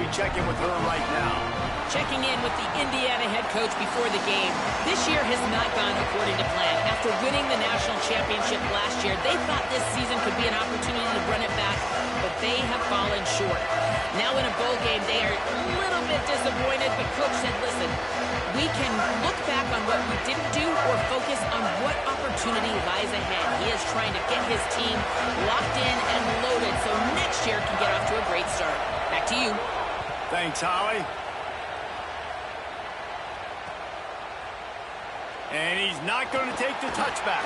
can check in with her right now. Checking in with the Indiana head coach before the game. This year has not gone according to plan. After winning the national championship last year, they thought this season could be an opportunity to run it back, but they have fallen short. Now in a bowl game, they are a little bit disappointed, but coach said, listen, we can look back on what we didn't do or focus on what opportunity lies ahead. He is trying to get his team locked in and loaded so next year can get off to a great start. Back to you. Thanks, Holly. And he's not going to take the touchback.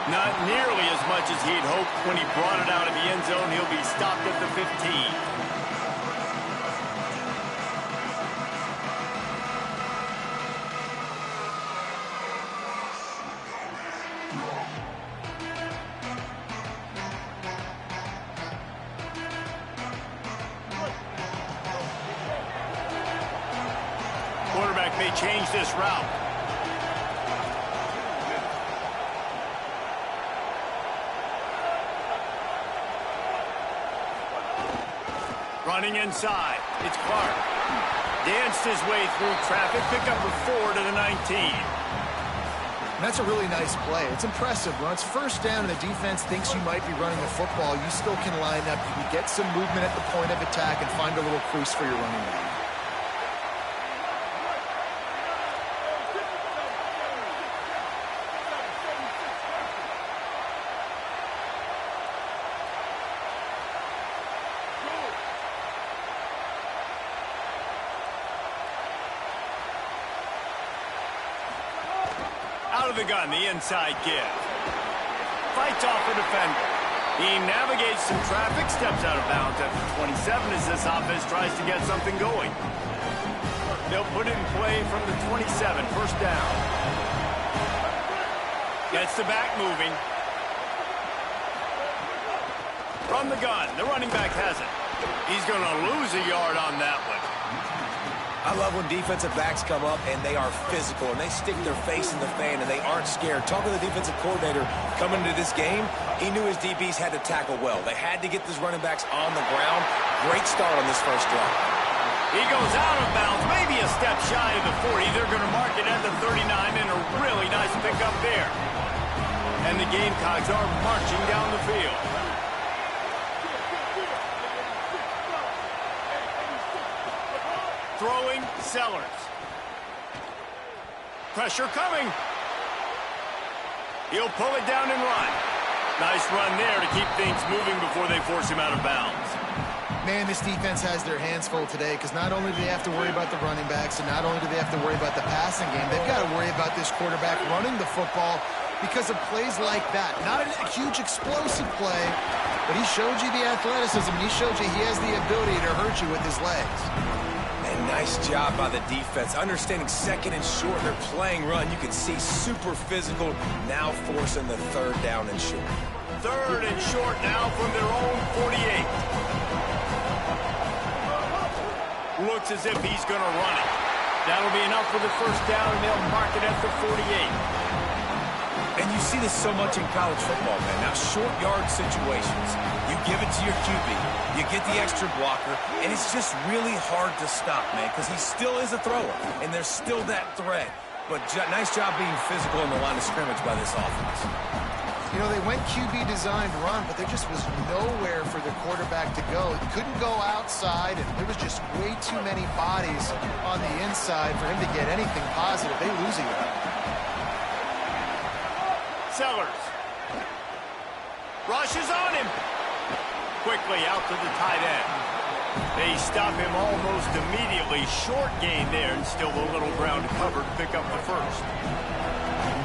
Not nearly as much as he'd hoped when he brought it out of the end zone. He'll be stopped at the 15. Quarterback may change this route. Running inside, it's Clark. Danced his way through traffic, pick up a 4 to the 19. That's a really nice play. It's impressive. When it's first down and the defense thinks you might be running the football, you still can line up. You can get some movement at the point of attack and find a little crease for your running back. Out of the gun, the inside give. Fights off a defender. He navigates some traffic, steps out of bounds at the 27 as this offense tries to get something going. They'll put it in play from the 27, first down. Gets the back moving. From the gun, the running back has it. He's going to lose a yard on that one. I love when defensive backs come up and they are physical and they stick their face in the fan and they aren't scared. Talking to the defensive coordinator coming into this game, he knew his DBs had to tackle well. They had to get these running backs on the ground. Great start on this first drive. He goes out of bounds, maybe a step shy of the 40. They're going to mark it at the 39 and a really nice pickup there. And the Gamecocks are marching down the field. Throwing, Sellers. Pressure coming. He'll pull it down and run. Nice run there to keep things moving before they force him out of bounds. Man, this defense has their hands full today because not only do they have to worry about the running backs and not only do they have to worry about the passing game, they've got to worry about this quarterback running the football because of plays like that. Not a huge explosive play, but he showed you the athleticism. He showed you he has the ability to hurt you with his legs. And nice job by the defense. Understanding second and short, they're playing run. You can see super physical, now forcing the third down and short. Third and short now from their own 48. Looks as if he's going to run it. That'll be enough for the first down, and they'll mark it at the 48. And you see this so much in college football, man. Now, short yard situations, you give it to your QB, you get the extra blocker, and it's just really hard to stop, man, because he still is a thrower, and there's still that threat. But nice job being physical in the line of scrimmage by this offense. You know, they went QB designed run, but there just was nowhere for the quarterback to go. He couldn't go outside, and there was just way too many bodies on the inside for him to get anything positive. They lose a yard. Sellers. Rushes on him. Quickly out to the tight end. They stop him almost immediately. Short gain there, and still a little ground to cover to pick up the first.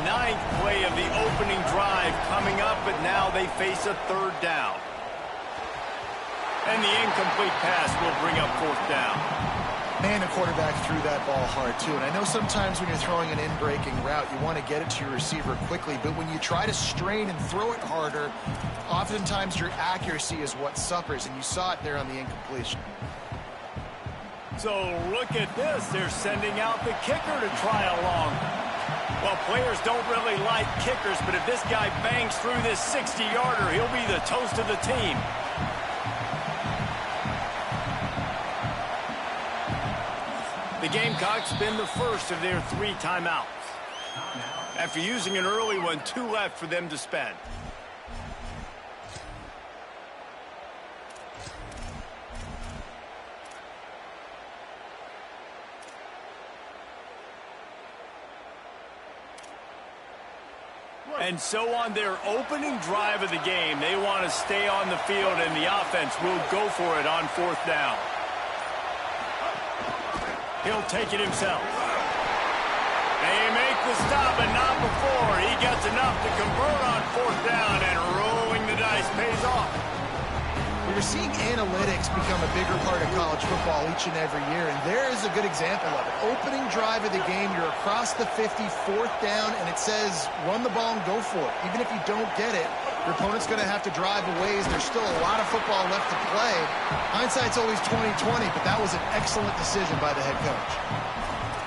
Ninth play of the opening drive coming up, but now they face a third down. And the incomplete pass will bring up fourth down. Man, the quarterback threw that ball hard, too. And I know sometimes when you're throwing an in-breaking route, you want to get it to your receiver quickly. But when you try to strain and throw it harder, oftentimes your accuracy is what suffers. And you saw it there on the incompletion. So look at this. They're sending out the kicker to try along. Well, players don't really like kickers, but if this guy bangs through this 60-yarder, he'll be the toast of the team. The Gamecocks spend the first of their 3 timeouts. After using an early one, 2 left for them to spend. And so on their opening drive of the game, they want to stay on the field, and the offense will go for it on 4th down. He'll take it himself. They make the stop, but not before. He gets enough to convert on 4th down, and rolling the dice pays off. You're seeing analytics become a bigger part of college football each and every year, and there is a good example of it. Opening drive of the game, you're across the 50, 4th down, and it says run the ball and go for it. Even if you don't get it, your opponent's going to have to drive a ways. There's still a lot of football left to play. Hindsight's always 20/20, but that was an excellent decision by the head coach.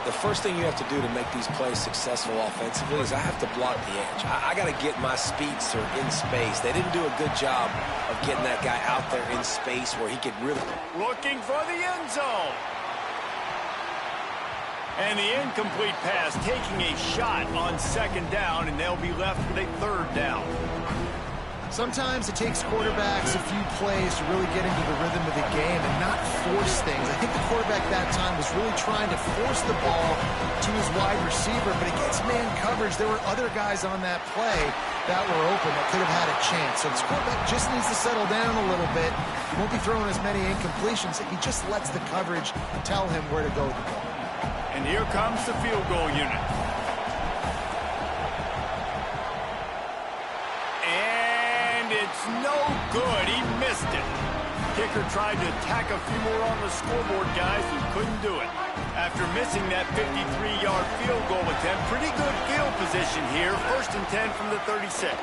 The first thing you have to do to make these plays successful offensively is I have to block the edge. I got to get my speedster in space. They didn't do a good job of getting that guy out there in space where he could really... Looking for the end zone. And the incomplete pass taking a shot on 2nd down, and they'll be left with a 3rd down. Sometimes it takes quarterbacks a few plays to really get into the rhythm of the game and not force things. I think the quarterback that time was really trying to force the ball to his wide receiver, but against man coverage, there were other guys on that play that were open that could have had a chance. So this quarterback just needs to settle down a little bit. He won't be throwing as many incompletions. He just lets the coverage tell him where to go with the ball. And here comes the field goal unit. It's no good. He missed it. Kicker tried to tack a few more on the scoreboard, guys, and couldn't do it. After missing that 53-yard field goal attempt, pretty good field position here. 1st and 10 from the 36.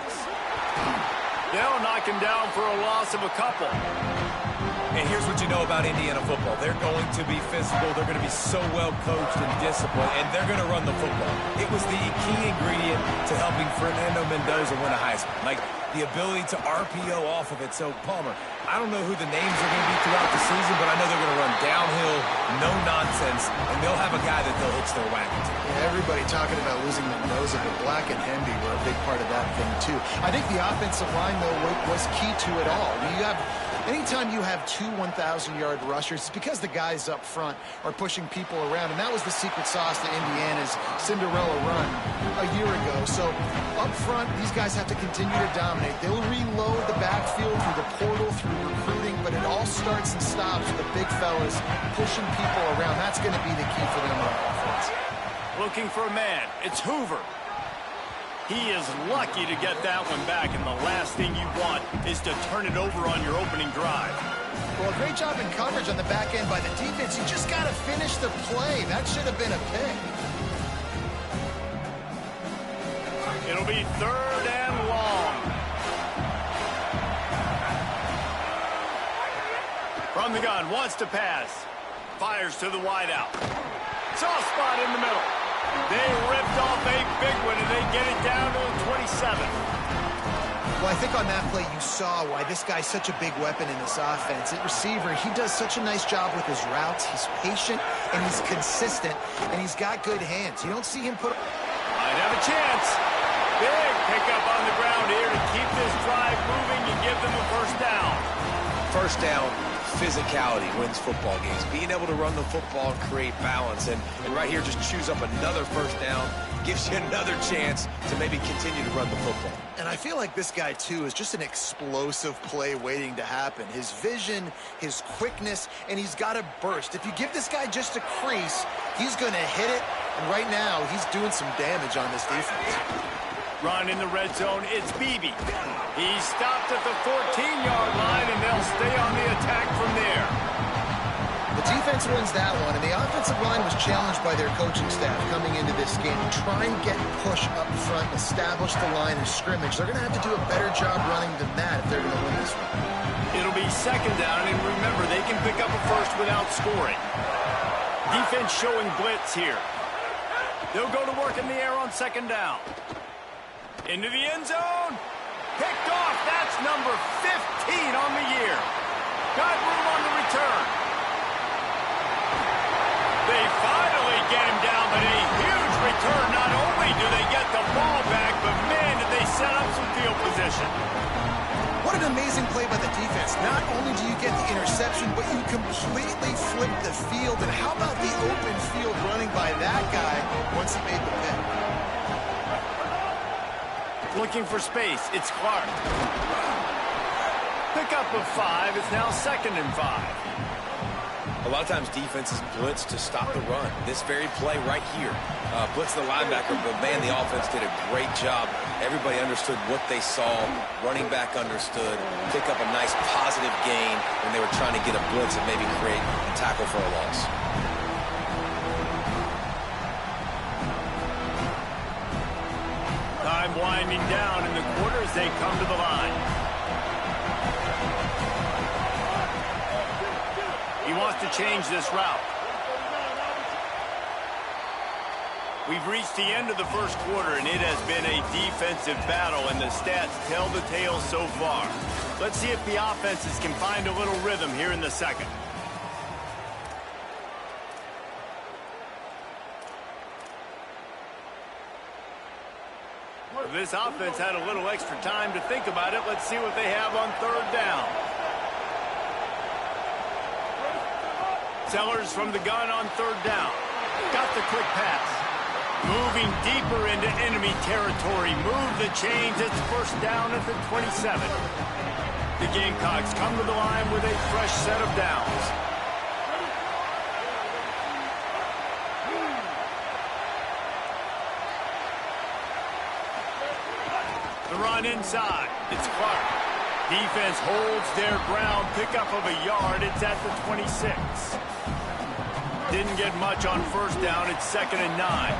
They'll knock him down for a loss of a couple. And here's what you know about Indiana football. They're going to be physical. They're going to be so well coached and disciplined, and they're going to run the football. It was the key ingredient to helping Fernando Mendoza win a Heisman. Like, the ability to RPO off of it. So, Palmer, I don't know who the names are going to be throughout the season, but I know they're going to run downhill, no nonsense, and they'll have a guy that they'll hitch their wagon to. Yeah, everybody talking about losing Mendoza, but Black and Hemby were a big part of that thing, too. I think the offensive line, though, was key to it all. Anytime you have 2 1,000-yard rushers, it's because the guys up front are pushing people around, and that was the secret sauce to Indiana's Cinderella run a year ago. So up front, these guys have to continue to dominate. They'll reload the backfield through the portal, through recruiting, but it all starts and stops with the big fellas pushing people around. That's going to be the key for them on offense. Looking for a man. It's Hoover. He is lucky to get that one back, and the last thing you want is to turn it over on your opening drive. Well, a great job in coverage on the back end by the defense. You just got to finish the play. That should have been a pick. It'll be 3rd and long. From the gun, wants to pass. Fires to the wideout. Soft spot in the middle. They ripped off a big one, and they get it down to the 27. Well, I think on that play you saw why this guy's such a big weapon in this offense. At receiver, he does such a nice job with his routes. He's patient, and he's consistent, and he's got good hands. You don't see him put... Might have a chance. Big pickup on the ground here to keep this drive moving and give them a 1st down. 1st down, physicality wins football games. Being able to run the football and create balance. And right here, just choose up another 1st down. Gives you another chance to maybe continue to run the football. And I feel like this guy, too, is just an explosive play waiting to happen. His vision, his quickness, and he's got a burst. If you give this guy just a crease, he's going to hit it. And right now, he's doing some damage on this defense. Run in the red zone, it's Beebe. He's stopped at the 14-yard line, and they'll stay on the attack from there. The defense wins that one, and the offensive line was challenged by their coaching staff coming into this game. Try and get push up front, establish the line of scrimmage. They're going to have to do a better job running than that if they're going to win this one. It'll be 2nd down, and remember, they can pick up a 1st without scoring. Defense showing blitz here. They'll go to work in the air on 2nd down. Into the end zone. Picked off. That's number 15 on the year. Got room on the return. They fire. get him down, but a huge return. Not only do they get the ball back, but man, did they set up some field position. What an amazing play by the defense. Not only do you get the interception, but you completely flip the field. And how about the open field running by that guy once he made the pick? Looking for space. It's Clark. Pickup of 5. It's now 2nd and 5. A lot of times defenses blitz to stop the run. This very play right here, blitz the linebacker, but man, the offense did a great job. Everybody understood what they saw. Running back understood. Pick up a nice positive gain when they were trying to get a blitz and maybe create a tackle for a loss. Time winding down in the quarter as they come to the line. He wants to change this route. We've reached the end of the first quarter, and it has been a defensive battle, and the stats tell the tale so far. Let's see if the offenses can find a little rhythm here in the second. If this offense had a little extra time to think about it, let's see what they have on 3rd down. Sellers from the gun on 3rd down. Got the quick pass. Moving deeper into enemy territory. Move the chains. It's 1st down at the 27. The Gamecocks come to the line with a fresh set of downs. The run inside. It's Clark. Defense holds their ground. Pickup of a yard. It's at the 26. Didn't get much on 1st down. It's 2nd and 9.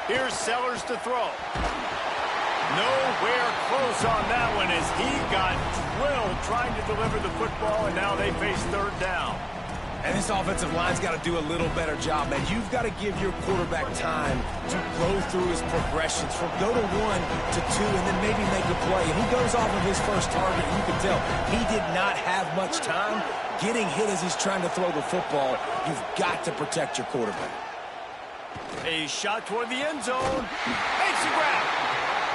Here's Sellers to throw. Nowhere close on that one as he got drilled trying to deliver the football, and now they face 3rd down. And this offensive line's got to do a little better job, man. You've got to give your quarterback time to go through his progressions from go to 1 to 2 and then maybe make a play. And he goes off of his first target, and you can tell he did not have much time getting hit as he's trying to throw the football. You've got to protect your quarterback. A shot toward the end zone. Makes a grab.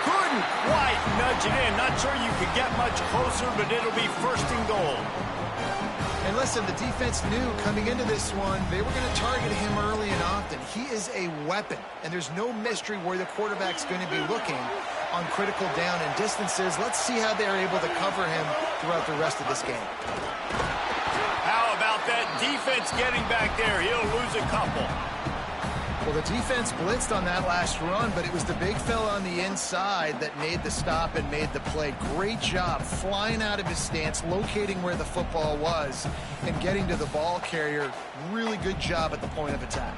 Couldn't quite nudge it in. Not sure you could get much closer, but it'll be 1st and goal. And listen, the defense knew coming into this one, they were going to target him early and often. He is a weapon, and there's no mystery where the quarterback's going to be looking on critical down and distances. Let's see how they're able to cover him throughout the rest of this game. How about that defense getting back there? He'll lose a couple. Well, the defense blitzed on that last run, but it was the big fella on the inside that made the stop and made the play. Great job flying out of his stance, locating where the football was, and getting to the ball carrier. Really good job at the point of attack.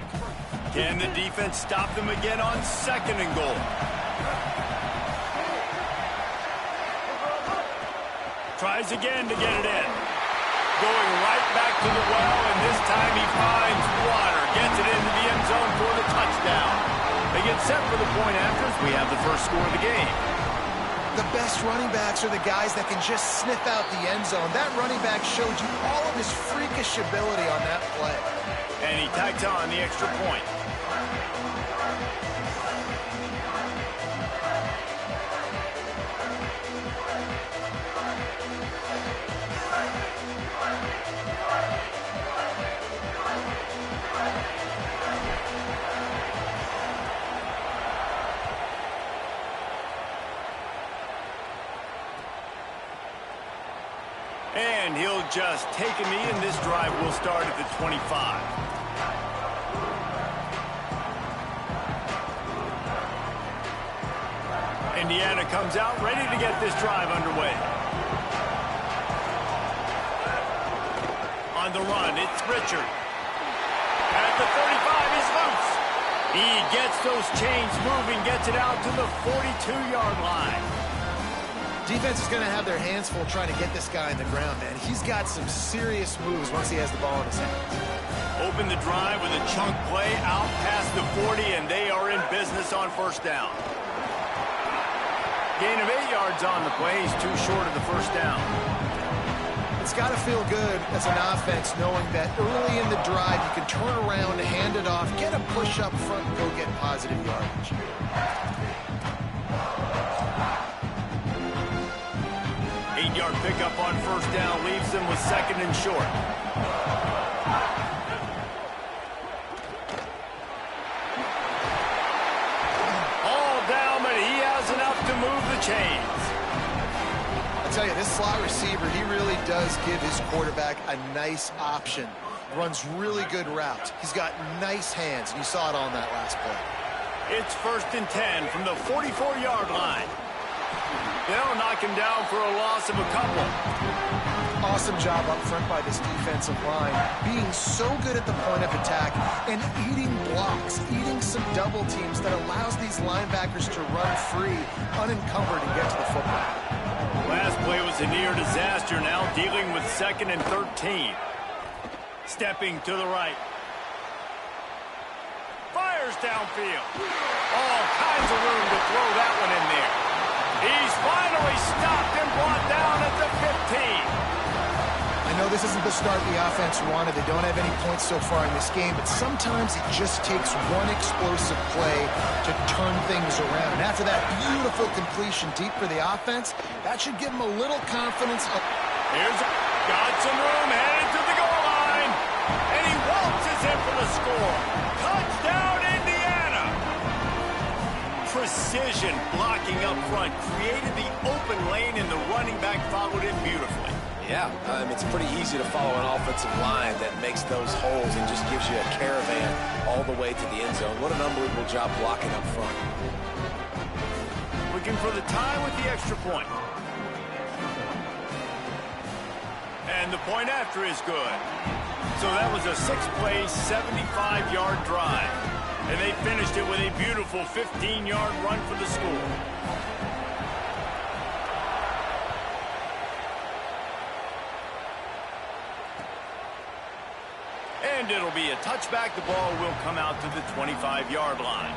Can the defense stop them again on 2nd and goal? Tries again to get it in. Going right back to the well, and this time he finds water. Gets it into the end zone for the touchdown. They get set for the point after as we have the first score of the game. The best running backs are the guys that can just sniff out the end zone. That running back showed you all of his freakish ability on that play. And he tags on the extra point. And he'll just take a knee, and this drive will start at the 25. Indiana comes out ready to get this drive underway. On the run, it's Richard. At the 35, he's loose. He gets those chains moving, gets it out to the 42-yard line. Defense is going to have their hands full trying to get this guy on the ground, man. He's got some serious moves once he has the ball in his hands. Open the drive with a chunk play out past the 40, and they are in business on first down. Gain of 8 yards on the play. He's too short of the first down. It's got to feel good as an offense knowing that early in the drive you can turn around, hand it off, get a push up front, and go get positive yardage. Eight-yard pickup on first down leaves them with second and short. All down, but he has enough to move the chains. I tell you, this slot receiver, he really does give his quarterback a nice option. Runs really good routes. He's got nice hands. You saw it on that last play. It's 1st and 10 from the 44-yard line. They'll knock him down for a loss of a couple. Awesome job up front by this defensive line, being so good at the point of attack and eating blocks, eating some double teams that allows these linebackers to run free, unencumbered, and get to the football. Last play was a near disaster, now dealing with 2nd and 13. Stepping to the right. Fires downfield. All kinds of room to throw that one in there. He's finally stopped and brought down at the 15. I know this isn't the start the offense wanted. They don't have any points so far in this game, but sometimes it just takes one explosive play to turn things around. And after that beautiful completion deep for the offense, that should give them a little confidence. Here's got some room, headed to the goal line, and he waltzes in for the score. Touchdown, Indiana! Precision blocking up front created the open lane, and the running back followed it beautifully. Yeah, it's pretty easy to follow an offensive line that makes those holes and just gives you a caravan all the way to the end zone. What an unbelievable job blocking up front. Looking for the tie with the extra point. And the point after is good. So that was a 6-play, 75-yard drive. And they finished it with a beautiful 15-yard run for the score. And it'll be a touchback. The ball will come out to the 25-yard line.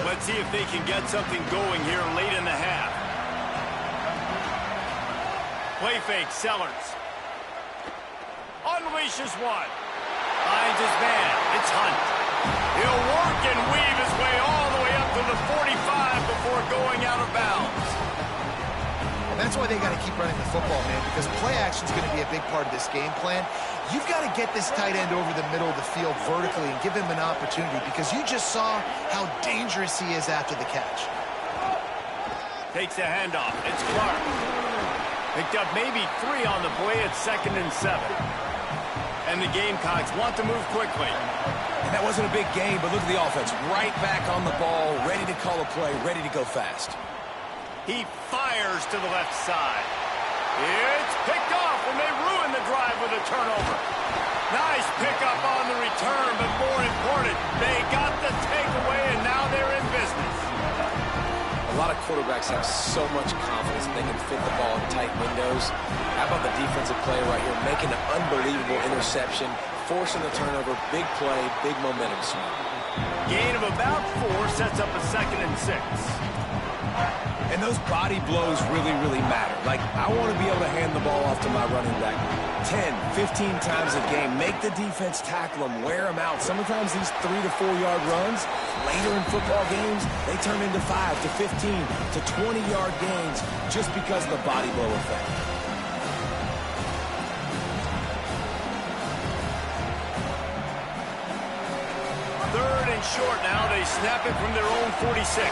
Let's see if they can get something going here late in the half. Play fake, Sellers. Unleashes one. Finds his man. It's Hunt. He'll work and weave his way all the way up to the 45 before going out of bounds. And that's why they got to keep running the football, man, because play action is going to be a big part of this game plan. You've got to get this tight end over the middle of the field vertically and give him an opportunity, because you just saw how dangerous he is after the catch. Takes a handoff. It's Clark. Picked up maybe 3 on the play at 2nd and 7. And the Gamecocks want to move quickly. And that wasn't a big gain, but look at the offense. Right back on the ball, ready to call a play, ready to go fast. He fires to the left side. It's picked off, and they ruin the drive with a turnover. Nice pickup on the return, but more important, they got the takeaway, and now they're in business. A lot of quarterbacks have so much confidence that they can fit the ball in tight windows. How about the defensive play right here, making an unbelievable interception, forcing the turnover, big play, big momentum swing. Gain of about 4 sets up a 2nd and 6. And those body blows really, really matter. Like, I want to be able to hand the ball off to my running back 10, 15 times a game. Make the defense tackle them, wear them out. Sometimes these 3 to 4 yard runs, later in football games, they turn into 5 to 15 to 20-yard gains just because of the body blow effect. Third and short now. They snap it from their own 46.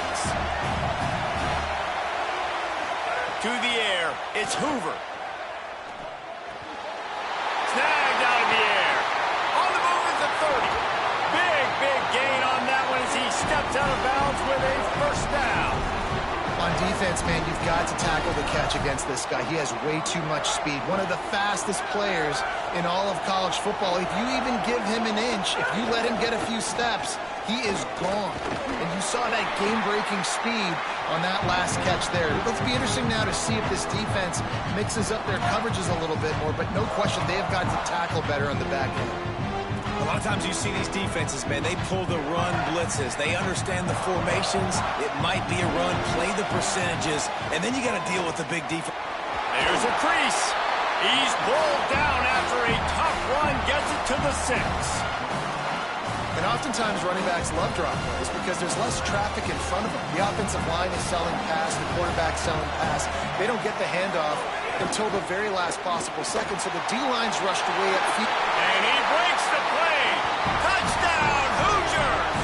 To the air, it's Hoover. Snagged out of the air. On the move is the 30. Big gain on that one as he steps out of bounds with a first down. On defense, man, you've got to tackle the catch against this guy. He has way too much speed. One of the fastest players in all of college football. If you even give him an inch, if you let him get a few steps, he is gone. And you saw that game-breaking speed on that last catch there. Let's be interesting now to see if this defense mixes up their coverages a little bit more, but no question they have got to tackle better on the back end. A lot of times you see these defenses, man, they pull the run blitzes. They understand the formations. It might be a run, play the percentages, and then you got to deal with the big defense. There's a crease. He's pulled down after a tough run, gets it to the 6. And oftentimes running backs love drop plays because there's less traffic in front of them. The offensive line is selling pass, the quarterback's selling pass. They don't get the handoff until the very last possible second, so the D-line's rushed way up. And he breaks the play. Touchdown, Hoosiers!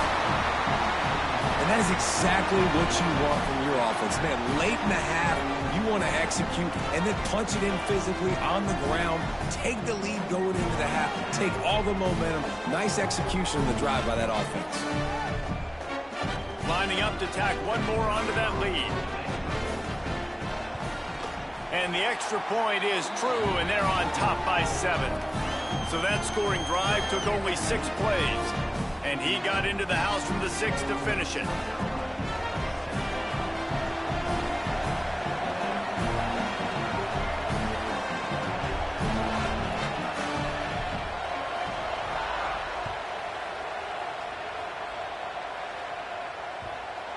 And that is exactly what you want from your offense. Man, late in the half, you want to execute and then punch it in physically on the ground, take the lead going into the half, take all the momentum. Nice execution in the drive by that offense. Lining up to tack one more onto that lead. And the extra point is true, and they're on top by 7. So that scoring drive took only 6 plays. And he got into the house from the 6 to finish it.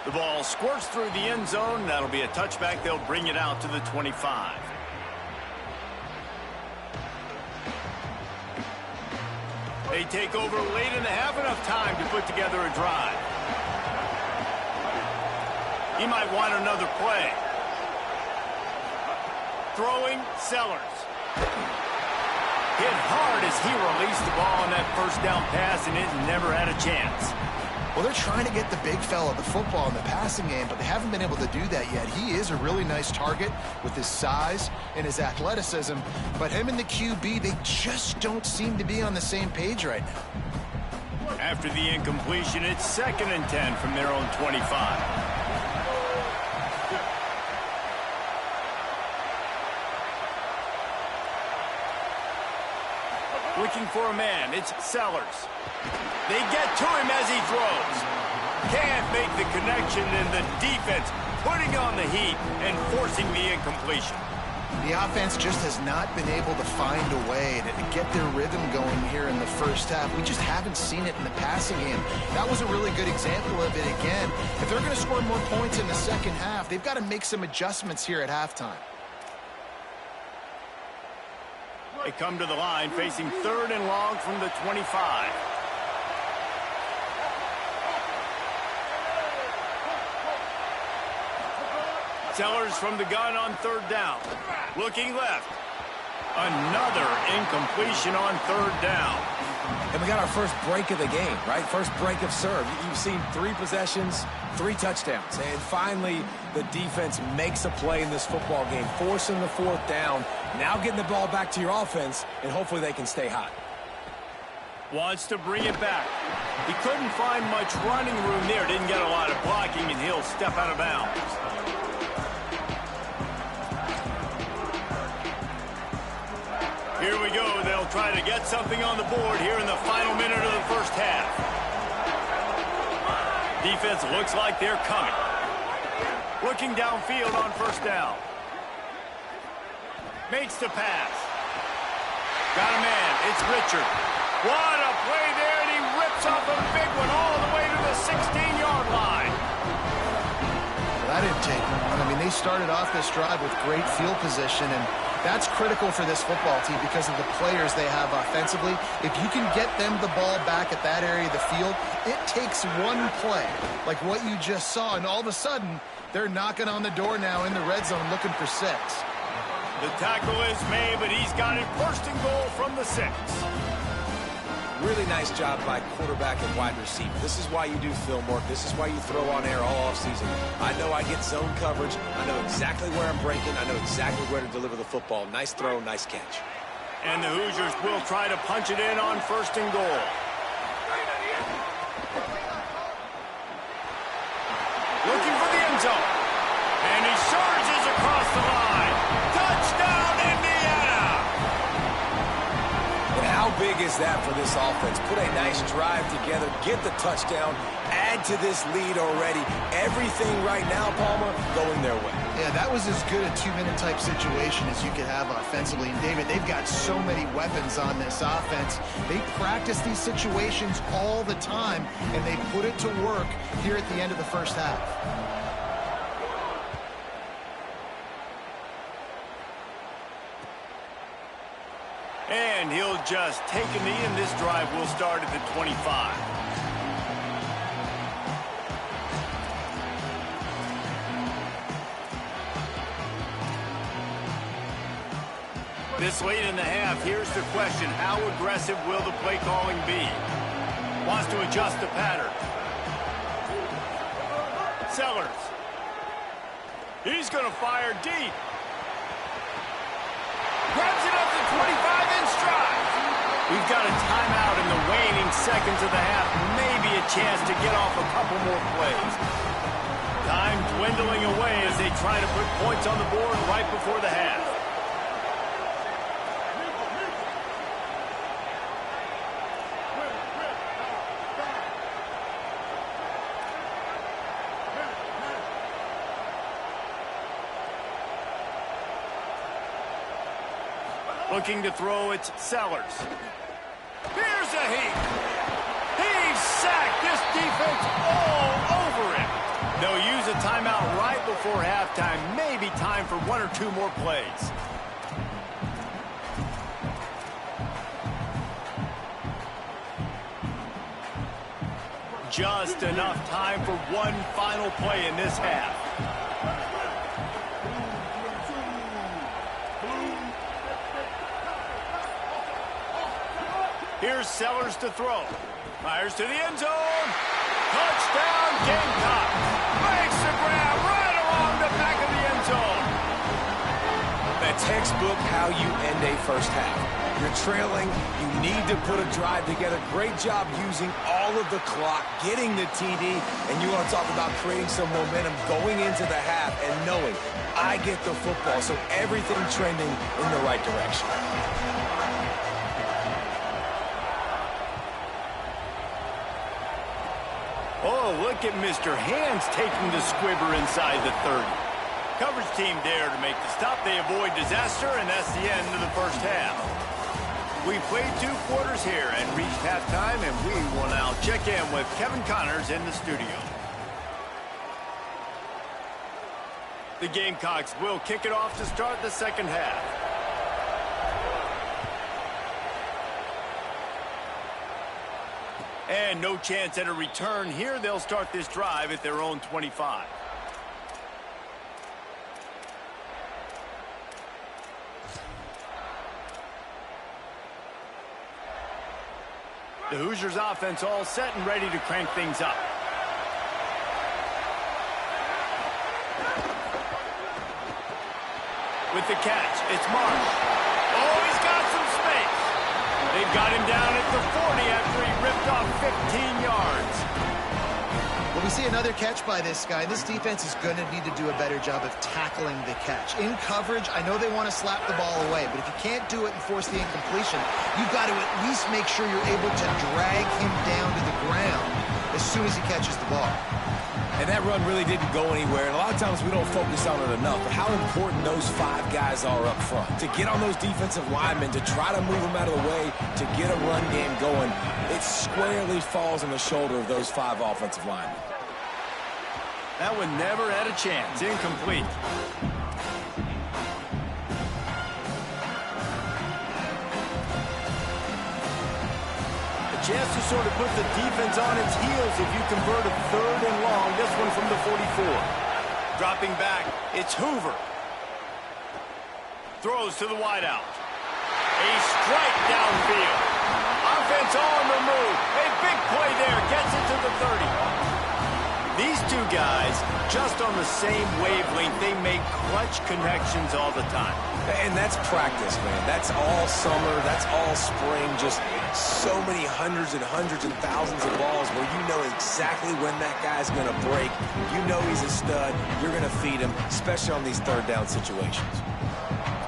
The ball squirts through the end zone. That'll be a touchback. They'll bring it out to the 25. They take over late in the half, enough time to put together a drive. He might want another play. Throwing, Sellers. Hit hard as he released the ball on that first down pass, and it never had a chance. Well, they're trying to get the big fella the football in the passing game, but they haven't been able to do that yet. He is a really nice target with his size and his athleticism, but him and the QB, they just don't seem to be on the same page right now. After the incompletion, it's 2nd and 10 from their own 25. Looking for a man, it's Sellers. They get to him as he throws. Can't make the connection, and the defense putting on the heat and forcing the incompletion. The offense just has not been able to find a way to get their rhythm going here in the first half. We just haven't seen it in the passing game. That was a really good example of it again. If they're going to score more points in the second half, they've got to make some adjustments here at halftime. They come to the line facing 3rd and long from the 25. Sellers from the gun on 3rd down. Looking left. Another incompletion on 3rd down. And we got our first break of the game, right? First break of serve. You've seen 3 possessions, 3 touchdowns. And finally, the defense makes a play in this football game, forcing the 4th down. Now getting the ball back to your offense, and hopefully they can stay hot. Wants to bring it back. He couldn't find much running room there. Didn't get a lot of blocking, and he'll step out of bounds. Here we go. They'll try to get something on the board here in the final minute of the first half. Defense looks like they're coming. Looking downfield on 1st down. Makes the pass. Got a man. It's Richard. What a play there, and he rips off a big one all the way to the 16-yard line. Well, that didn't take long. I mean, they started off this drive with great field position, and that's critical for this football team because of the players they have offensively. If you can get them the ball back at that area of the field, it takes one play, like what you just saw, and all of a sudden, they're knocking on the door now in the red zone looking for 6. The tackle is made, but he's got it 1st and goal from the 6. Really nice job by quarterback and wide receiver. This is why you do film work. This is why you throw on air all offseason. I know I get zone coverage. I know exactly where I'm breaking. I know exactly where to deliver the football. Nice throw, nice catch. And the Hoosiers will try to punch it in on 1st and goal. Looking for the end zone. And he across the line. Touchdown, Indiana! And how big is that for this offense? Put a nice drive together, get the touchdown, add to this lead already. Everything right now, Palmer, going their way. Yeah, that was as good a two-minute type situation as you could have offensively. And, David, they've got so many weapons on this offense. They practice these situations all the time, and they put it to work here at the end of the first half. And he'll just take a knee, and this drive will start at the 25. This late in the half, here's the question. How aggressive will the play calling be? Wants to adjust the pattern. Sellers. He's going to fire deep. Grabs it up to 25 in stride. We've got a timeout in the waning seconds of the half. Maybe a chance to get off a couple more plays. Time dwindling away as they try to put points on the board right before the half. Looking to throw, it's Sellers. Here's a heat. He's sacked. This defense all over him. They'll use a timeout right before halftime. Maybe time for one or two more plays. Just enough time for one final play in this half. Here's Sellers to throw. Fires to the end zone. Touchdown, Gamecocks. Makes the grab right along the back of the end zone. The textbook how you end a first half. You're trailing. You need to put a drive together. Great job using all of the clock, getting the TD, and you want to talk about creating some momentum going into the half and knowing I get the football, so everything trending in the right direction. Oh, look at Mr. Hands taking the squibber inside the 30. Coverage team there to make the stop. They avoid disaster, and that's the end of the first half. We played 2 quarters here and reached halftime, and we will now check in with Kevin Connors in the studio. The Gamecocks will kick it off to start the second half. And no chance at a return here. They'll start this drive at their own 25. The Hoosiers offense all set and ready to crank things up. With the catch, it's Marsh. Oh, he's got some space. They've got him down at the 40 after he ripped off 15 yards. Well, we see another catch by this guy. This defense is going to need to do a better job of tackling the catch. In coverage, I know they want to slap the ball away, but if you can't do it and force the incompletion, you've got to at least make sure you're able to drag him down to the ground as soon as he catches the ball. And that run really didn't go anywhere. And a lot of times we don't focus on it enough. But how important those 5 guys are up front. To get on those defensive linemen, to try to move them out of the way, to get a run game going, it squarely falls on the shoulder of those 5 offensive linemen. That one never had a chance. Incomplete. Chance to sort of put the defense on its heels if you convert a 3rd and long. This one from the 44. Dropping back, it's Hoover. Throws to the wideout. A strike downfield. Offense on the move. A big play there. Gets it to the 30. These 2 guys, just on the same wavelength, they make clutch connections all the time. And that's practice, man. That's all summer. That's all spring. Just so many hundreds and thousands of balls where you know exactly when that guy's going to break. You know he's a stud. You're going to feed him, especially on these third down situations.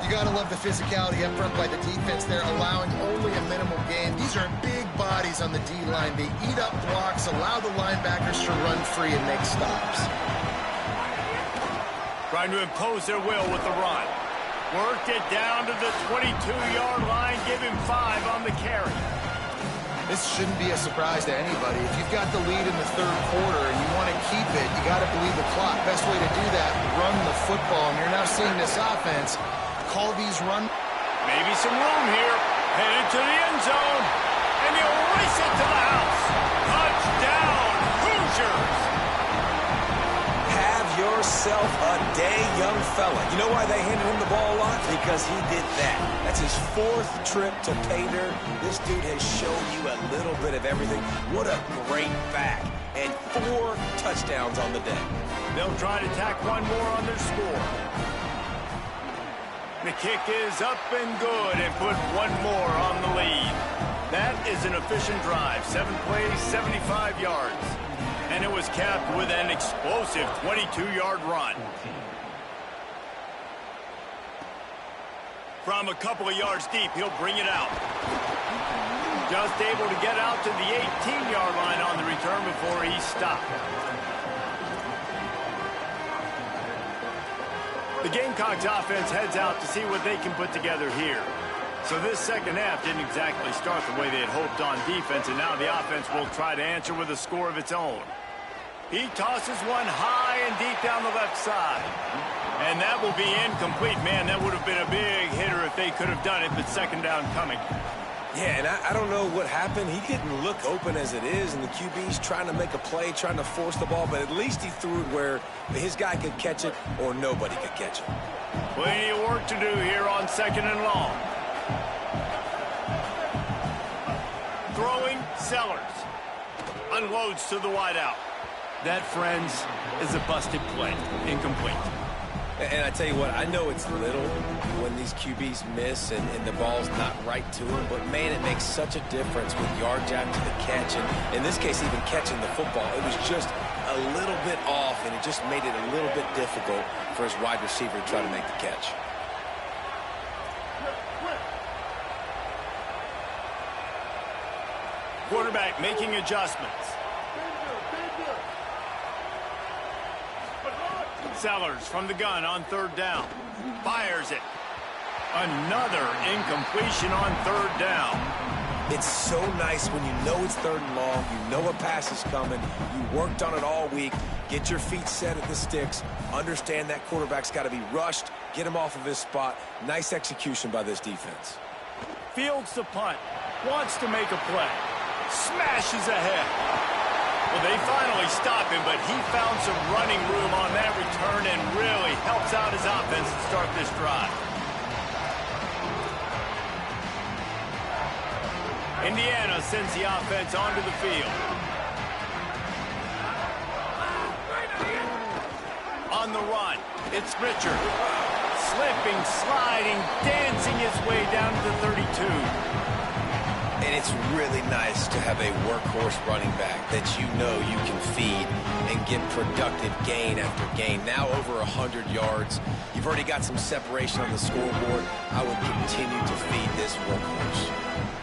You got to love the physicality up front by the defense there, allowing only a minimal gain. These are big bodies on the D-line. They eat up blocks, allow the linebackers to run free and make stops. Trying to impose their will with the run. Worked it down to the 22-yard line. Give him 5 on the carry. This shouldn't be a surprise to anybody. If you've got the lead in the third quarter and you want to keep it, you got to believe the clock. Best way to do that, run the football. And you're now seeing this offense call these run. Maybe some room here. Headed to the end zone. And he'll race it to the house. Touchdown, Hoosiers. Have yourself a day, young fella. You know why they handed him the ball a lot? Because he did that. That's his 4th trip to pay dirt. This dude has shown you a little bit of everything. What a great back. And 4 touchdowns on the day. They'll try to tack one more on their score. The kick is up and good and put one more on the lead. That is an efficient drive. 7 plays, 75 yards. And it was capped with an explosive 22-yard run. From a couple of yards deep, he'll bring it out. Just able to get out to the 18-yard line on the return before he stopped. The Gamecocks offense heads out to see what they can put together here. So this second half didn't exactly start the way they had hoped on defense, and now the offense will try to answer with a score of its own. He tosses one high and deep down the left side. And that will be incomplete. Man, that would have been a big hitter if they could have done it, but second down coming. Yeah, and I don't know what happened. He didn't look open as it is, and the QB's trying to make a play, trying to force the ball, but at least he threw it where his guy could catch it or nobody could catch it. Plenty of work to do here on 2nd and long. Throwing, Sellers. Unloads to the wideout. That, friends, is a busted play. Incomplete. And I tell you what, I know it's little when these QBs miss and the ball's not right to them, but man, it makes such a difference with yards after the catch. And in this case, even catching the football, it was just a little bit off, and it just made it a little bit difficult for his wide receiver to try to make the catch. Quarterback making adjustments. Sellers from the gun on 3rd down. Fires it. Another incompletion on 3rd down. It's so nice when you know it's 3rd and long, you know a pass is coming, you worked on it all week, get your feet set at the sticks, understand that quarterback's got to be rushed, get him off of his spot. Nice execution by this defense. Fields the punt. Wants to make a play. Smashes ahead. Well, they finally stop him, but he found some running room on that return and really helps out his offense to start this drive. Indiana sends the offense onto the field. On the run, it's Richard. Slipping, sliding, dancing his way down to the 32. And it's really nice to have a workhorse running back that you know you can feed and get productive gain after gain. Now over 100 yards. You've already got some separation on the scoreboard. I would continue to feed this workhorse.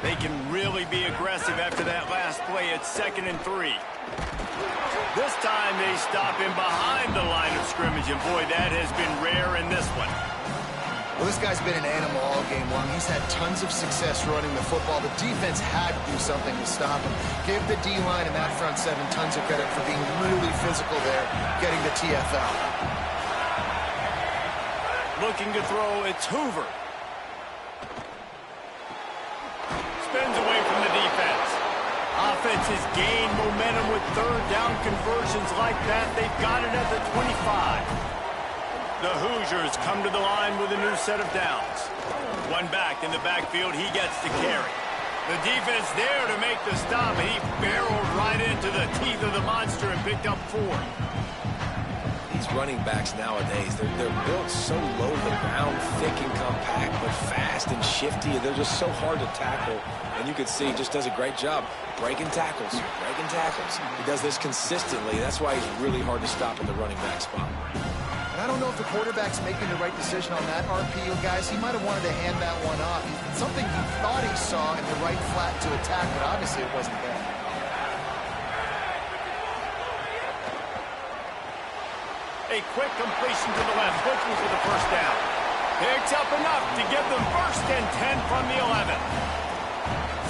They can really be aggressive after that last play at 2nd and 3. This time they stop him behind the line of scrimmage, and boy, that has been rare in this one. Well, this guy's been an animal all game long. He's had tons of success running the football. The defense had to do something to stop him. Give the D-line and that front 7 tons of credit for being really physical there, getting the TFL. Looking to throw, it's Hoover. Spins away from the defense. Offense has gained momentum with 3rd down conversions like that. They've got it at the 25. The Hoosiers come to the line with a new set of downs. One back in the backfield, he gets the carry. The defense there to make the stop, and he barreled right into the teeth of the monster and picked up 4. these running backs nowadays, they're built so low to the ground, thick and compact, but fast and shifty. They're just so hard to tackle. And you can see he just does a great job breaking tackles, breaking tackles. He does this consistently. That's why he's really hard to stop in the running back spot. And I don't know if the quarterback's making the right decision on that RPO, guys. He might have wanted to hand that one off. Something he thought he saw in the right flat to attack, but obviously it wasn't there. A quick completion to the left, looking for the first down. Picks up enough to give them first and 10 from the 11.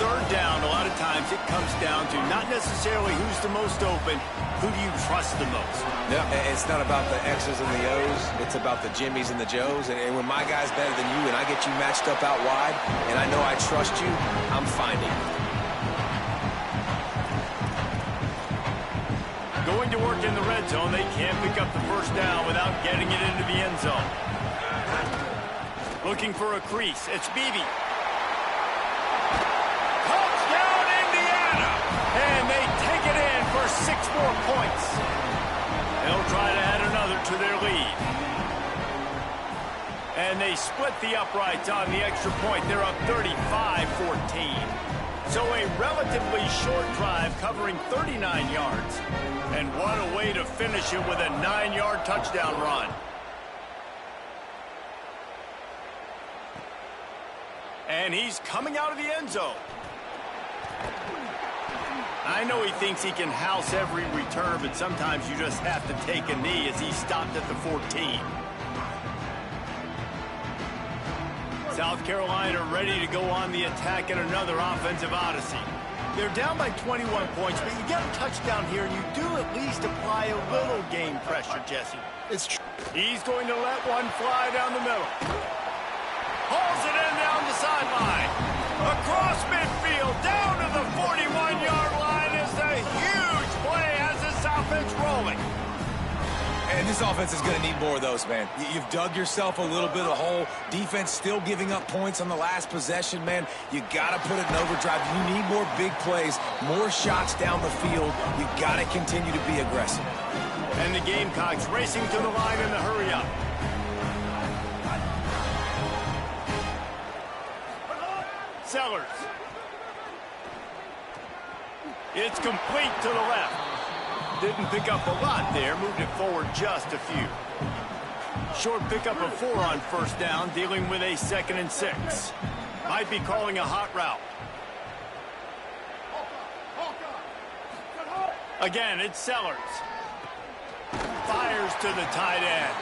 Third down, a lot of times it comes down to not necessarily who's the most open, who do you trust the most? Yeah, it's not about the X's and the O's. It's about the Jimmys and the Joes. And when my guy's better than you and I get you matched up out wide and I know I trust you, I'm finding you. Going to work in the red zone, they can't pick up the first down without getting it into the end zone. Looking for a crease, it's Beebe. Touchdown, Indiana! And they take it in for 6 more points. They'll try to add another to their lead. And they split the uprights on the extra point. They're up 35-14. So a relatively short drive covering 39 yards. And what a way to finish it with a 9-yard touchdown run. And he's coming out of the end zone. I know he thinks he can house every return, but sometimes you just have to take a knee as he stopped at the 14. South Carolina ready to go on the attack in another offensive odyssey. They're down by 21 points, but you get a touchdown here, and you do at least apply a little game pressure, Jesse. It's true. He's going to let one fly down the middle. Hauls it in down the sideline. Across midfield, down to the 41-yard line is a huge play as this offense rolling. And this offense is going to need more of those, man. You've dug yourself a little bit of a hole. Defense still giving up points on the last possession, man. You got to put it in overdrive. You need more big plays, more shots down the field. You got to continue to be aggressive. And the Gamecocks racing to the line in the hurry-up. Sellers. It's complete to the left. Didn't pick up a lot there, moved it forward just a few. Short pickup of 4 on first down, dealing with a 2nd and 6. Might be calling a hot route. Again, it's Sellers. Fires to the tight end.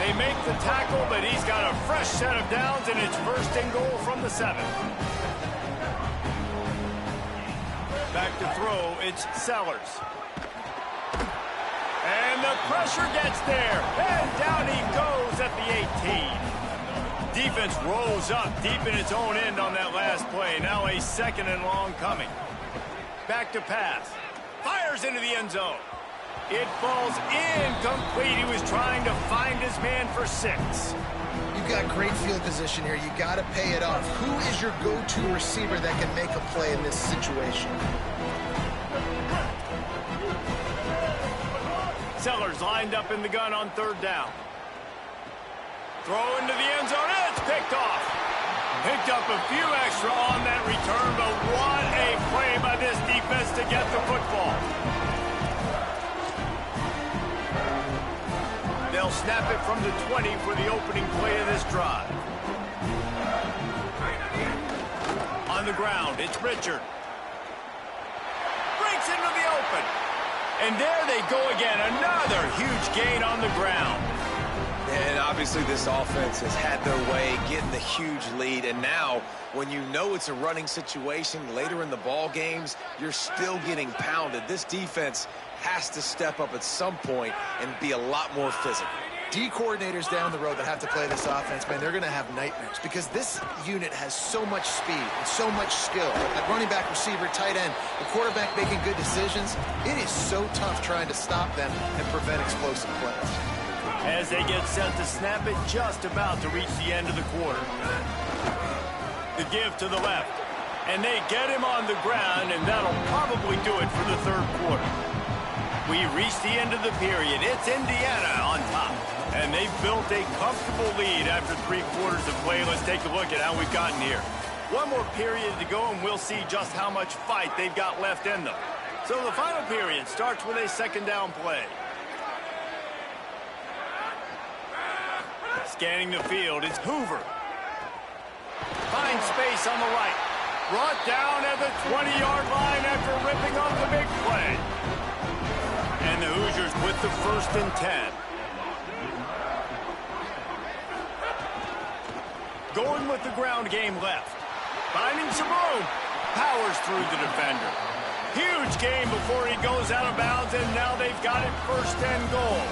They make the tackle, but he's got a fresh set of downs, and it's 1st and goal from the 7. Back to throw, it's Sellers. And the pressure gets there. And down he goes at the 18. Defense rolls up deep in its own end on that last play. Now a 2nd and long coming. Back to pass. Fires into the end zone. It falls incomplete. He was trying to find his man for 6. You've got great field position here. You got to pay it off. Who is your go-to receiver that can make a play in this situation? Sellers lined up in the gun on 3rd down. Throw into the end zone. It's picked off. Picked up a few extra on that return, but what a play by this defense to get the football. They'll snap it from the 20 for the opening play of this drive. On the ground, it's Richard. Breaks into the open. And there they go again. Another huge gain on the ground. And obviously this offense has had their way, getting the huge lead. And now, when you know it's a running situation later in the ball games, you're still getting pounded. This defense has to step up at some point and be a lot more physical. D coordinators down the road that have to play this offense, man, they're going to have nightmares because this unit has so much speed and so much skill. At running back, receiver, tight end, the quarterback making good decisions. It is so tough trying to stop them and prevent explosive plays. As they get set to snap it, just about to reach the end of the quarter. The give to the left. And they get him on the ground, and that'll probably do it for the 3rd quarter. We reached the end of the period. It's Indiana on top. And they've built a comfortable lead after 3 quarters of play. Let's take a look at how we've gotten here. One more period to go, and we'll see just how much fight they've got left in them. So the final period starts with a second down play. Scanning the field, it's Hoover. Finds space on the right. Brought down at the 20-yard line after ripping off the big play. And the Hoosiers with the 1st and 10. Going with the ground game left. Finding some room. Powers through the defender. Huge game before he goes out of bounds, and now they've got it 1st and goal.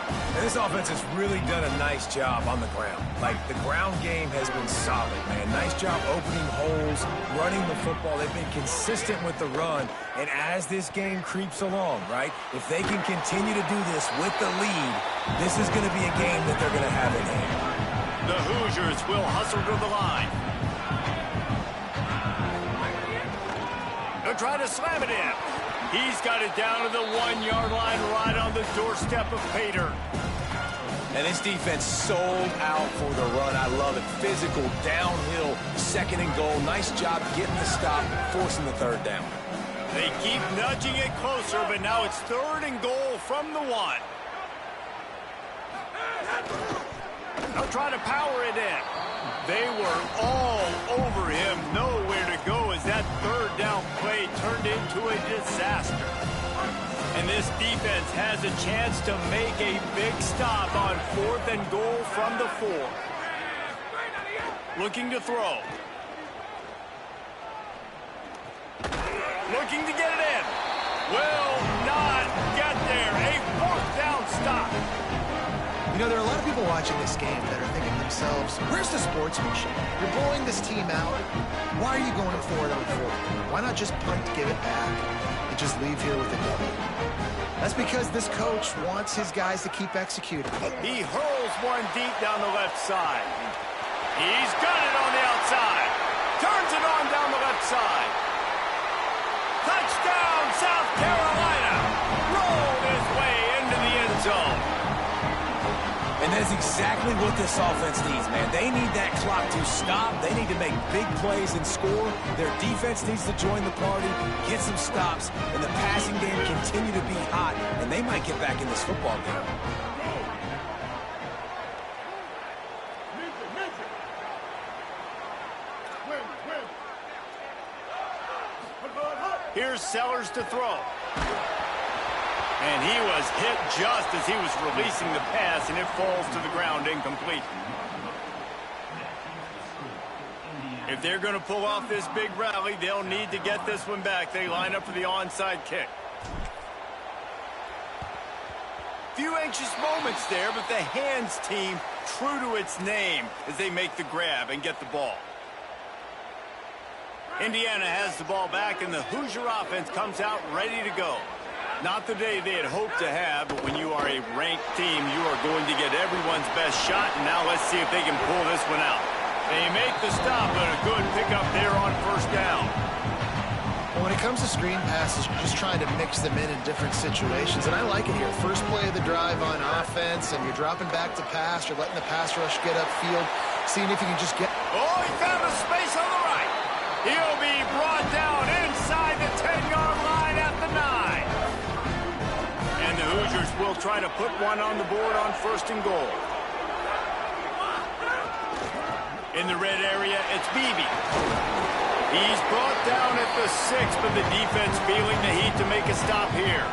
And this offense has really done a nice job on the ground. Like, the ground game has been solid, man. Nice job opening holes, running the football. They've been consistent with the run. And as this game creeps along, right, if they can continue to do this with the lead, this is going to be a game that they're going to have in hand. The Hoosiers will hustle to the line. They'll try to slam it in. He's got it down to the 1-yard line right on the doorstep of Pater. And this defense sold out for the run. I love it. Physical, downhill, 2nd and goal. Nice job getting the stop, forcing the 3rd down. They keep nudging it closer, but now it's 3rd and goal from the 1. They'll try to power it in. They were all over him. Nowhere to go as that 3rd down play turned into a disaster. And this defense has a chance to make a big stop on 4th and goal from the 4. Looking to throw. Looking to get it in. Will not get there. A 4th down stop. You know, there are a lot of people watching this game that are thinking to themselves, where's the sportsmanship? You're blowing this team out. Why are you going for it on 4th? Why not just punt, give it back, and just leave here with a W? That's because this coach wants his guys to keep executing. He hurls one deep down the left side. He's got it on the outside. Turns it on down the left side. Touchdown, South Carolina. Rolled his way into the end zone. And that's exactly what this offense needs, man. They need that clock to stop. They need to make big plays and score. Their defense needs to join the party, get some stops, and the passing game continue to be hot, and they might get back in this football game. Here's Sellers to throw. And he was hit just as he was releasing the pass, and it falls to the ground incomplete. If they're going to pull off this big rally, they'll need to get this one back. They line up for the onside kick. Few anxious moments there, but the hands team true to its name as they make the grab and get the ball. Indiana has the ball back, and the Hoosier offense comes out ready to go. Not the day they had hoped to have, but when you are a ranked team, you are going to get everyone's best shot, and now let's see if they can pull this one out. They make the stop, but a good pickup there on 1st down. Well, when it comes to screen passes, you're just trying to mix them in different situations, and I like it here. First play of the drive on offense, and you're dropping back to pass. You're letting the pass rush get upfield, seeing if you can just get... Oh, he found a space on the right. He'll be brought down inside the 10-yard line at the 9. And the Hoosiers will try to put one on the board on 1st and goal. In the red area, it's Beebe. He's brought down at the 6, but the defense feeling the heat to make a stop here.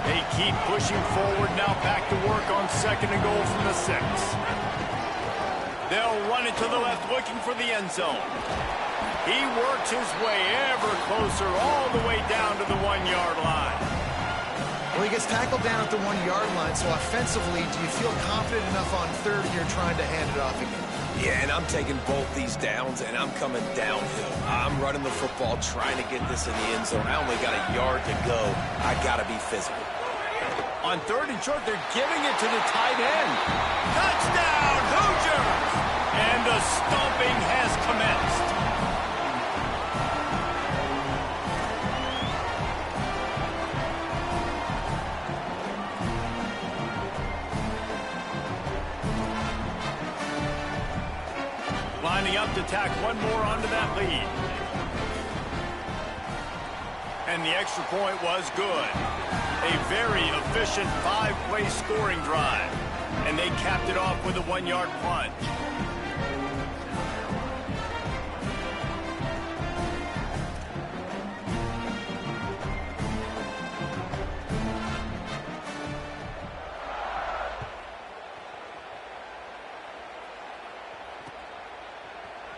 They keep pushing forward, now back to work on 2nd and goal from the 6. They'll run it to the left, looking for the end zone. He works his way ever closer all the way down to the 1-yard line. Well, he gets tackled down at the 1-yard line, so offensively, do you feel confident enough on 3rd and you're trying to hand it off again? Yeah, and I'm taking both these downs, and I'm coming downhill. I'm running the football, trying to get this in the end zone. I only got a yard to go. I got to be physical. On 3rd and short, they're giving it to the tight end. Touchdown, Hoosiers! And the stomping has commenced. out to tack one more onto that lead. And the extra point was good. A very efficient 5-play scoring drive. And they capped it off with a 1-yard punt.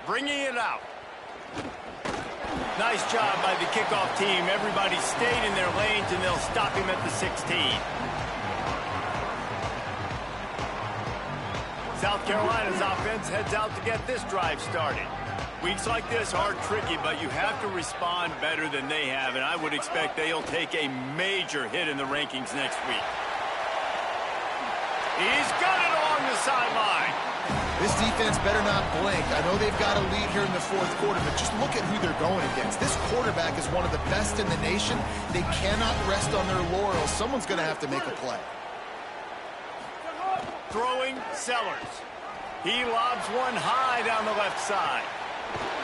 Bringing it out. Nice job by the kickoff team. Everybody stayed in their lanes, and they'll stop him at the 16. South Carolina's offense heads out to get this drive started. Weeks like this are tricky, but you have to respond better than they have, and I would expect they'll take a major hit in the rankings next week. He's got it along the sideline. This defense better not blink. I know they've got a lead here in the fourth quarter, but just look at who they're going against. This quarterback is one of the best in the nation. They cannot rest on their laurels. Someone's going to have to make a play. Throwing Sellers. He lobs one high down the left side.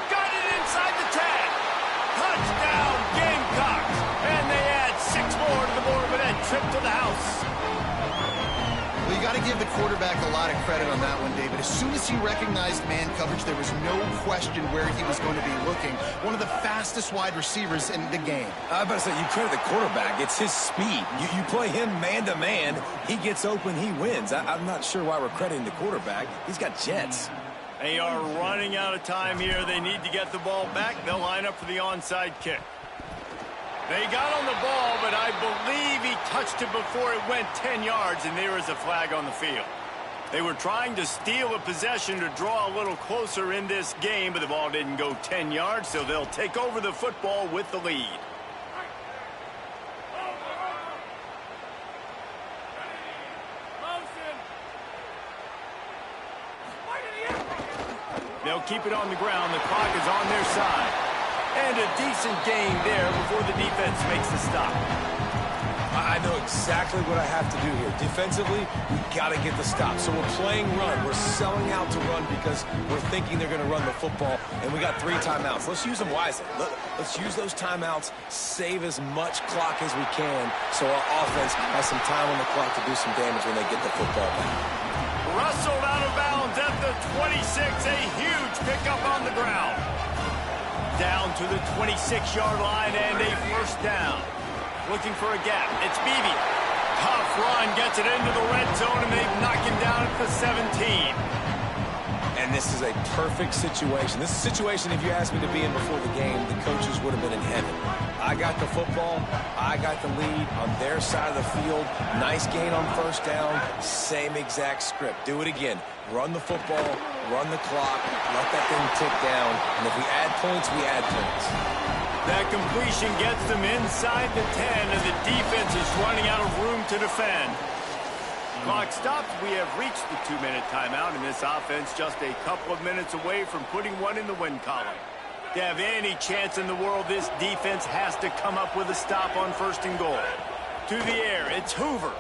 Got it inside the 10. Touchdown, Gamecocks. And they add 6 more to the board with that trip to the house. Well, you got to give the quarterback a lot of credit on that one, David. As soon as he recognized man coverage, there was no question where he was going to be looking. One of the fastest wide receivers in the game. I was about to say, you credit the quarterback. It's his speed. You play him man-to-man, he gets open, he wins. I'm not sure why we're crediting the quarterback. He's got jets. They are running out of time here. They need to get the ball back. They'll line up for the onside kick. They got on the ball, but I believe he touched it before it went 10 yards, and there is a flag on the field. They were trying to steal a possession to draw a little closer in this game, but the ball didn't go 10 yards, so they'll take over the football with the lead. They'll keep it on the ground. The clock is on their side. And a decent gain there before the defense makes the stop. I know exactly what I have to do here. Defensively, we've got to get the stop. So we're playing run. We're selling out to run because we're thinking they're going to run the football, and we got 3 timeouts. Let's use them wisely. Let's use those timeouts, save as much clock as we can so our offense has some time on the clock to do some damage when they get the football back. Rustled out of bounds at the 26. A huge pickup on the ground. Down to the 26-yard line and a first down. Looking for a gap. It's Beebe. Tough run, gets it into the red zone, and they knock him down at the 17. And this is a perfect situation. This is a situation, if you asked me to be in before the game, the coaches would have been in heaven. I got the football. I got the lead on their side of the field. Nice gain on first down. Same exact script. Do it again. Run the football, run the clock, let that thing tick down, and if we add points, we add points. That completion gets them inside the 10, and the defense is running out of room to defend. Clock stops. We have reached the 2-minute timeout, and this offense just a couple of minutes away from putting one in the win column. To have any chance in the world, this defense has to come up with a stop on 1st and goal. To the air, it's Hoover.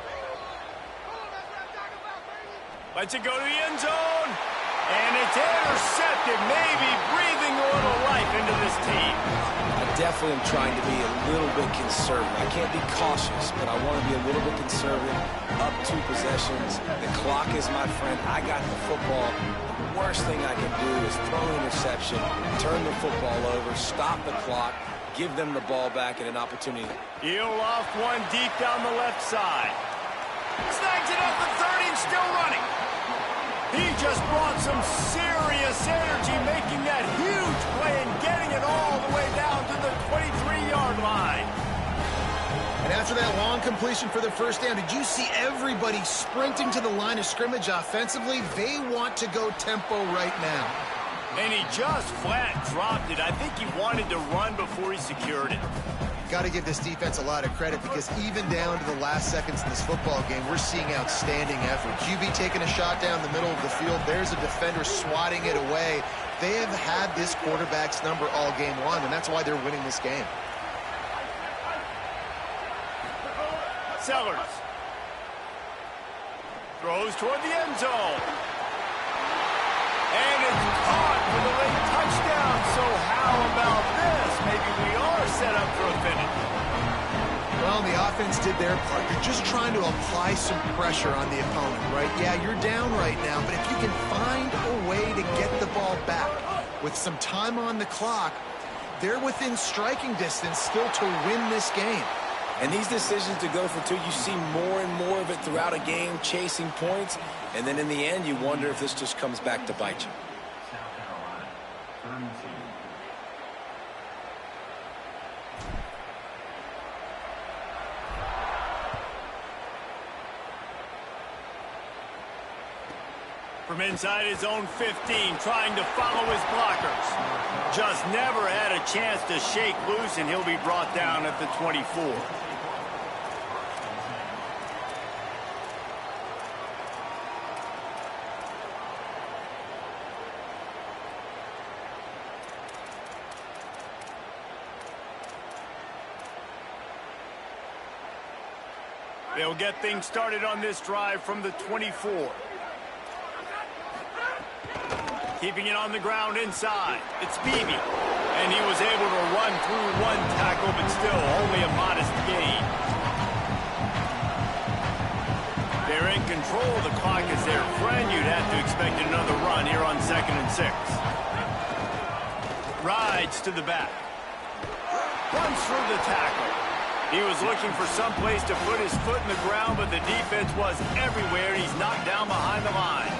Lets it go to the end zone. And it's intercepted, maybe breathing a little life into this team. I definitely am trying to be a little bit conservative. I can't be cautious, but I want to be a little bit conservative. Up 2 possessions. The clock is my friend. I got the football. The worst thing I can do is throw an interception, turn the football over, stop the clock, give them the ball back and an opportunity. He'll off one deep down the left side. Snags it at the 30 and still running. He just brought some serious energy, making that huge play and getting it all the way down to the 23-yard line. And after that long completion for the first down, did you see everybody sprinting to the line of scrimmage offensively? They want to go tempo right now. And he just flat dropped it. I think he wanted to run before he secured it. Got to give this defense a lot of credit because even down to the last seconds in this football game, we're seeing outstanding effort. QB taking a shot down the middle of the field. There's a defender swatting it away. They have had this quarterback's number all game long, and that's why they're winning this game. Sellers throws toward the end zone. And it's caught for the late touchdown. So how about this? Maybe we are set up for a finish. Well, the offense did their part. You're just trying to apply some pressure on the opponent, right? Yeah, you're down right now, but if you can find a way to get the ball back with some time on the clock, they're within striking distance still to win this game. And these decisions to go for two, you see more and more of it throughout a game, chasing points, and then in the end, you wonder if this just comes back to bite you. From inside his own 15, trying to follow his blockers. Just never had a chance to shake loose, and he'll be brought down at the 24. They'll get things started on this drive from the 24. Keeping it on the ground inside. It's Beebe. And he was able to run through one tackle, but still only a modest gain. They're in control. The clock is their friend. You'd have to expect another run here on 2nd and 6. Rides to the back. Runs through the tackle. He was looking for some place to put his foot in the ground, but the defense was everywhere. He's knocked down behind the line.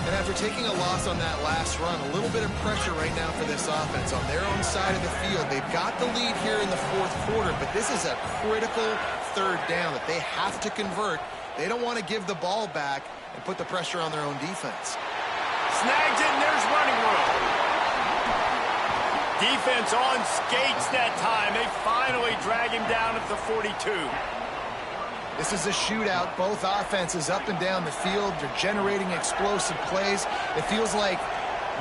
And after taking a loss on that last run, a little bit of pressure right now for this offense on their own side of the field. They've got the lead here in the 4th quarter, but this is a critical 3rd down that they have to convert. They don't want to give the ball back and put the pressure on their own defense. Snags it, and there's running room. Defense on skates that time. They finally drag him down at the 42. This is a shootout. Both offenses up and down the field. They're generating explosive plays. It feels like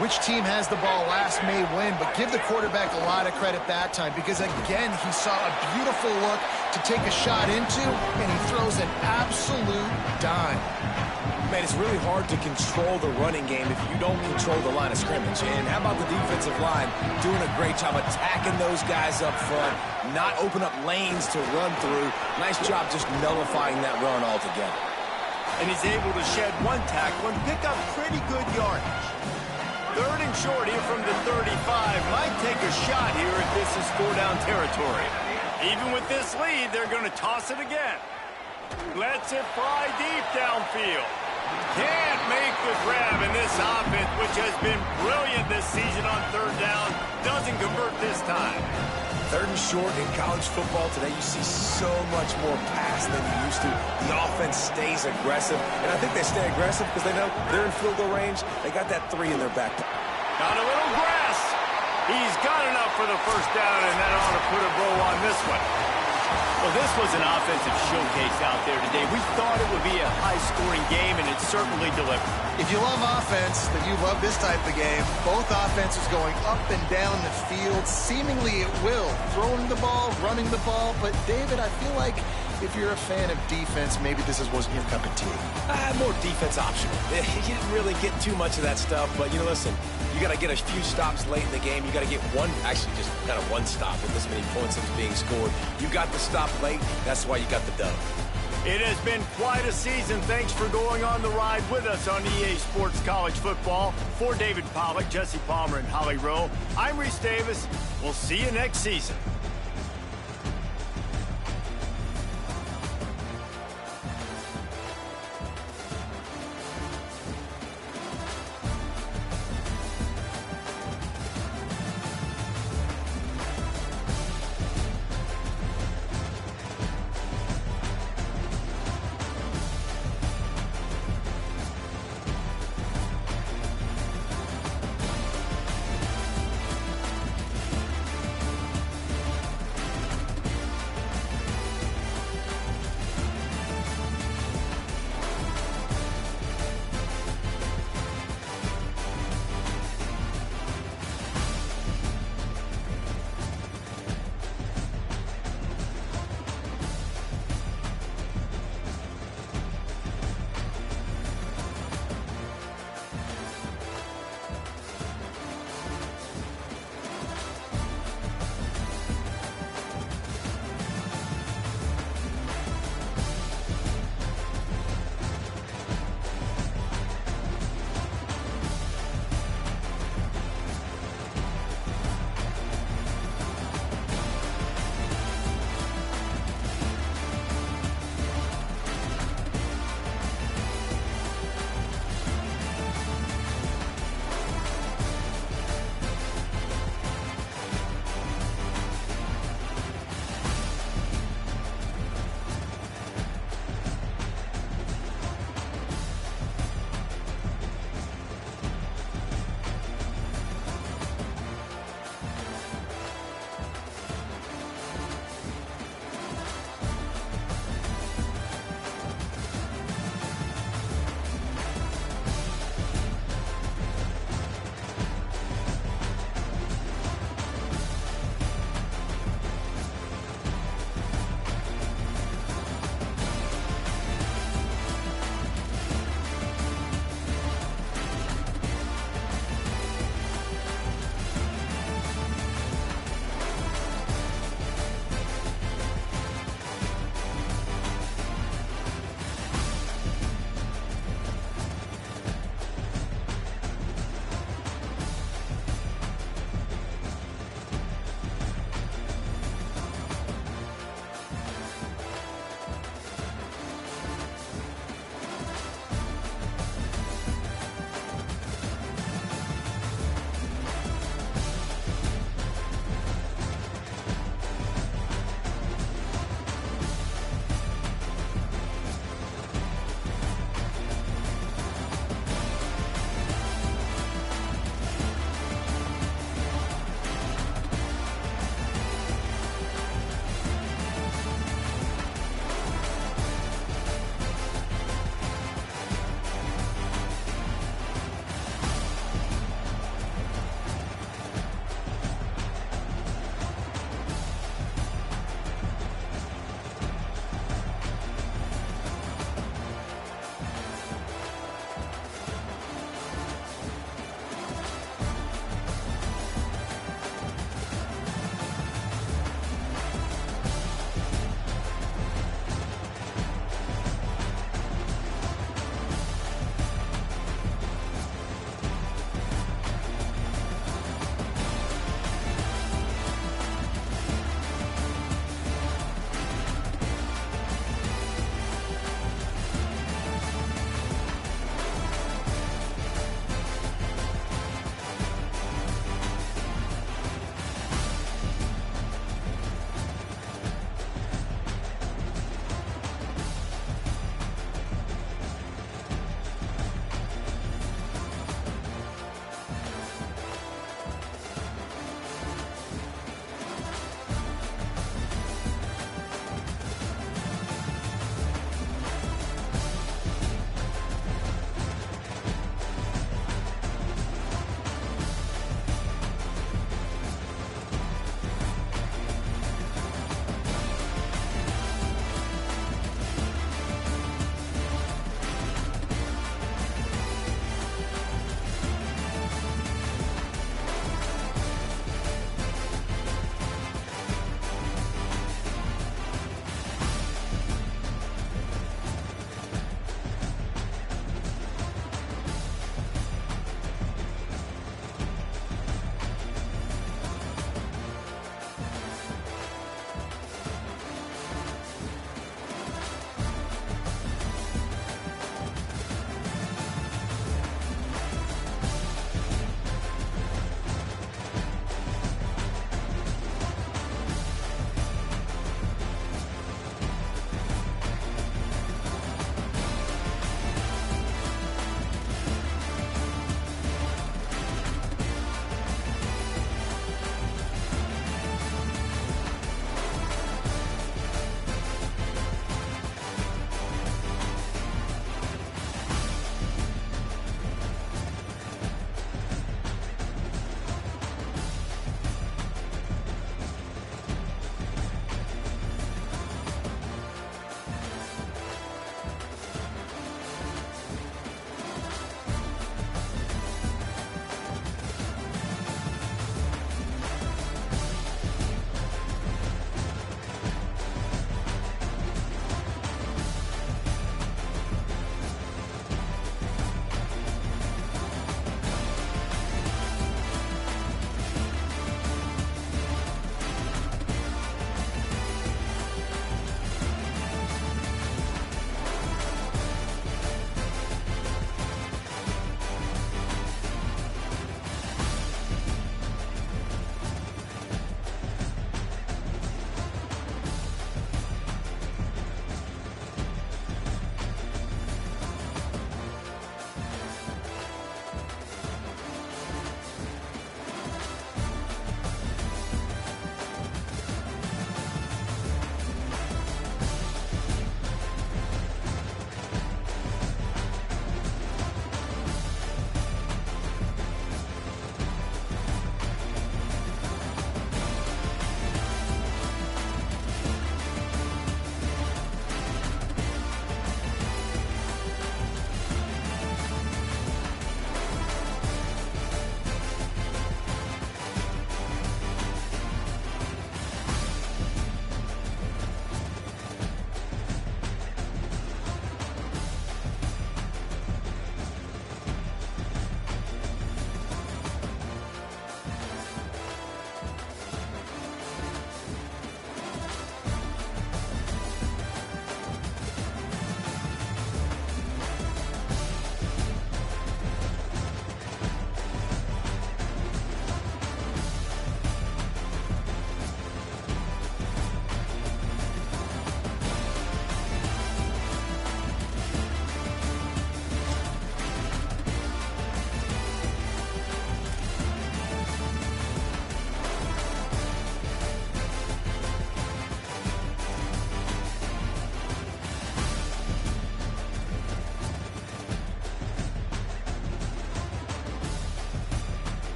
which team has the ball last may win, but give the quarterback a lot of credit that time because, again, he saw a beautiful look to take a shot into, and he throws an absolute dime. Man, it's really hard to control the running game if you don't control the line of scrimmage. And how about the defensive line doing a great job attacking those guys up front, not open up lanes to run through. Nice job just nullifying that run altogether. And he's able to shed one tackle and pick up pretty good yardage. 3rd and short here from the 35. Might take a shot here if this is 4-down territory. Even with this lead, they're going to toss it again. Lets it fly deep downfield. Can't make the grab, and this offense, which has been brilliant this season on 3rd down, doesn't convert this time. 3rd and short in college football today, you see so much more pass than you used to. The offense stays aggressive, and I think they stay aggressive because they know they're in field goal range. They got that 3 in their back. Got a little grass. He's got enough for the 1st down, and that ought to put a bow on this one. Well, this was an offensive showcase out there today. We thought it would be a high-scoring game, and it certainly delivered. If you love offense, then you love this type of game. Both offenses going up and down the field, seemingly at will. Throwing the ball, running the ball. But, David, I feel like if you're a fan of defense, maybe this wasn't your cup of tea. More defense optional. You didn't really get too much of that stuff, but, listen, you got to get a few stops late in the game. You got to get actually just kind of one stop with this many points that was being scored. You got the stop late. That's why you got the dub. It has been quite a season. Thanks for going on the ride with us on EA Sports College Football. For David Pollack, Jesse Palmer, and Holly Rowe, I'm Reese Davis. We'll see you next season.